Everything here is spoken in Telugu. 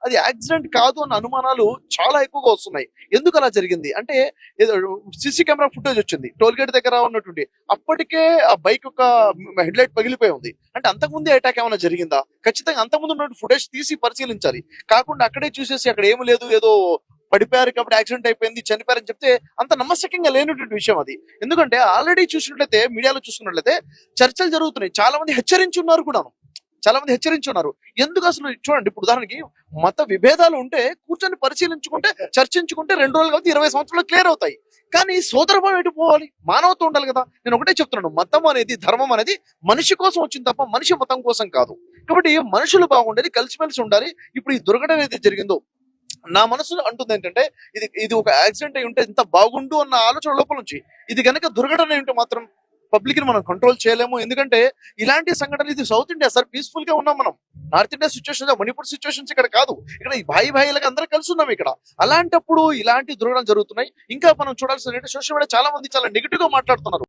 అది యాక్సిడెంట్ కాదు అన్న అనుమానాలు చాలా ఎక్కువగా వస్తున్నాయి. ఎందుకు అలా జరిగింది అంటే, ఏదో సీసీ కెమెరా ఫుటేజ్ వచ్చింది టోల్ గేట్ దగ్గర ఉన్నటువంటి. అప్పటికే ఆ బైక్ యొక్క హెడ్ లైట్ పగిలిపోయి ఉంది. అంటే అంతకుముందే అటాక్ ఏమైనా జరిగిందా? ఖచ్చితంగా అంతకుముందు ఉన్నటువంటి ఫుటేజ్ తీసి పరిశీలించాలి. కాకుండా అక్కడే చూసేసి అక్కడ ఏమి లేదు, ఏదో పడిపోయారు కాబట్టి యాక్సిడెంట్ అయిపోయింది, చనిపోయారని చెప్తే అంత నమ్మశక్యంగా లేనటువంటి విషయం అది. ఎందుకంటే ఆల్రెడీ చూసినట్లయితే, మీడియాలో చూసుకున్నట్లయితే చర్చలు జరుగుతున్నాయి. చాలా మంది హెచ్చరించి ఉన్నారు కూడాను. చాలా మంది హెచ్చరించి ఉన్నారు. ఎందుకు అసలు చూడండి, ఇప్పుడు ఉదాహరణకి మత విభేదాలు ఉంటే కూర్చొని పరిశీలించుకుంటే, చర్చించుకుంటే 2 రోజులు కాబట్టి 20 సంవత్సరాలు క్లియర్ అవుతాయి. కానీ సోదరభావం ఎటు పోవాలి? మానవత్వం ఉండాలి కదా. నేను ఒకటే చెప్తున్నాను, మతం అనేది, ధర్మం అనేది మనిషి కోసం వచ్చింది తప్ప మనిషి మతం కోసం కాదు. కాబట్టి మనుషులు బాగుండేది, కలిసిమెలిసి ఉండాలి. ఇప్పుడు ఈ దుర్ఘటన ఏదైతే జరిగిందో, నా మనసు అంటుంది ఏంటంటే, ఇది ఇది ఒక యాక్సిడెంట్ అయి ఉంటే ఎంత బాగుండు అన్న ఆలోచన లోపల నుంచి, ఇది గనక దుర్ఘటన అయి ఉంటే మాత్రం పబ్లిక్ ని మనం కంట్రోల్ చేయలేము. ఎందుకంటే ఇలాంటి సంఘటనలు, ఇది సౌత్ ఇండియా సార్, పీస్ఫుల్ గా ఉన్నాం మనం. North India situation, Manipur situations ఇక్కడ కాదు. ఇక్కడ ఈ భాయి భాయిలుగా అందరం కలిసి ఉన్నాం ఇక్కడ. అలాంటప్పుడు ఇలాంటి దుర్ఘటనలు జరుగుతున్నాయి. ఇంకా మనం చూడాల్సింది ఏంటంటే, సోషల్ మీడియా చాలా మంది చాలా నెగిటివ్ గా మాట్లాడుతున్నారు.